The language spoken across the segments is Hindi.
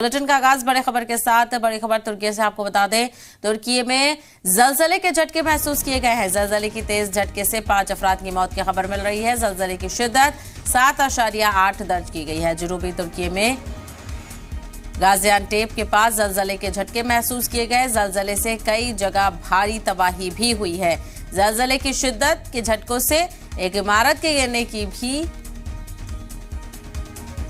बुलेटिन का आगाज बड़े खबर के साथ। बड़ी खबर तुर्की से आपको बता दें, तुर्की में जलजले के झटके महसूस किए गए हैं। जलजले की तेज झटके से 5 अफराद की मौत की खबर मिल रही है। जलजले की शिद्दत 7.8 दर्ज की गई है। जनूबी तुर्की में गाजियानटेप के पास जलजले के झटके महसूस किए गए। जलजले से कई जगह भारी तबाही भी हुई है। जलजले की शिद्दत के झटकों से एक इमारत के गिरने की भी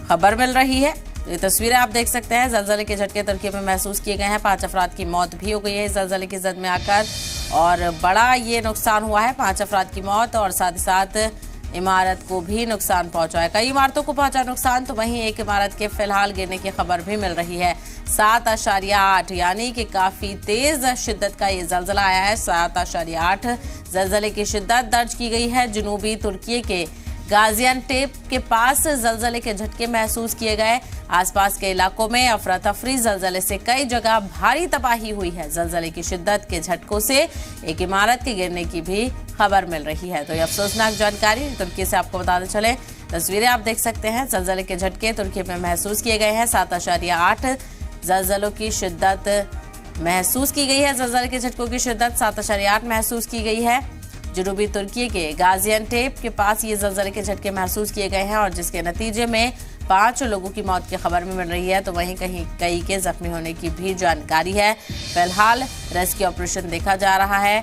खबर मिल रही है। ये तस्वीरें आप देख सकते हैं। जलजले के झटके तुर्की में महसूस किए गए हैं। 5 अफराद की मौत भी हो गई है जलजले की जद में आकर, और बड़ा ये नुकसान हुआ है। 5 अफराद की मौत और साथ ही साथ इमारत को भी नुकसान पहुंचा है। कई इमारतों को पहुंचा नुकसान, तो वहीं एक इमारत के फिलहाल गिरने की खबर भी मिल रही है। 7.8 यानी कि काफी तेज शिद्दत का ये जलजला आया है। 7.8 जलजले की शिद्दत दर्ज की गई है। जनूबी तुर्की के गाजियानटेप के पास जलजले के झटके महसूस किए गए। आसपास के इलाकों में अफरा तफरी। जलजले से कई जगह भारी तबाही हुई है। जलजले की शिद्दत के झटकों से एक इमारत के गिरने की भी खबर मिल रही है। तो ये अफसोसनाक जानकारी तुर्की से आपको बताते चले। तस्वीरें आप देख सकते हैं। जलजले के झटके तुर्की में महसूस किए गए हैं। 7.8 जलजलों की शिद्दत महसूस की गई है। जलजले के झटकों की शिद्दत 7.8 महसूस की गई है। जनूबी तुर्की के गाजियानटेप के पास ये जलजले के झटके महसूस किए गए हैं, और जिसके नतीजे में 5 लोगों की मौत की खबर भी मिल रही है। तो वहीं कहीं कई के जख्मी होने की भी जानकारी है। फिलहाल रेस्क्यू ऑपरेशन देखा जा रहा है।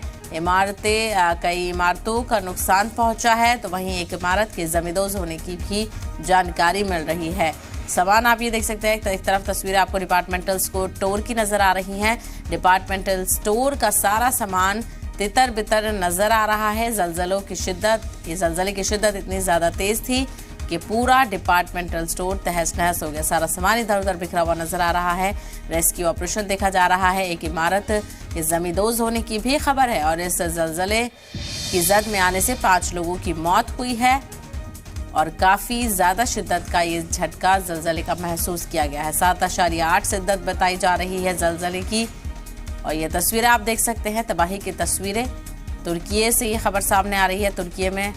कई इमारतों का नुकसान पहुंचा है, तो वहीं एक इमारत के जमींदोज होने की भी जानकारी मिल रही है। सामान आप ये देख सकते हैं। एक तरफ तस्वीरें आपको डिपार्टमेंटल स्टोर की नजर आ रही हैं। डिपार्टमेंटल स्टोर का सारा सामान तितर बितर नजर आ रहा है। जलजले की शिद्दत इतनी ज्यादा तेज थी कि पूरा डिपार्टमेंटल स्टोर तहस नहस हो गया। सारा सामान इधर उधर बिखरा हुआ नजर आ रहा है। रेस्क्यू ऑपरेशन देखा जा रहा है। एक इमारत के जमींदोज होने की भी खबर है, और इस जलजले की जद में आने से 5 लोगों की मौत हुई है, और काफी ज्यादा शिद्दत का ये झटका जलजले का महसूस किया गया है। 7.8 शिद्दत बताई जा रही है जलजले की, और ये तस्वीरें आप देख सकते हैं। तबाही की तस्वीरें तुर्की से ये खबर सामने आ रही है। तुर्की में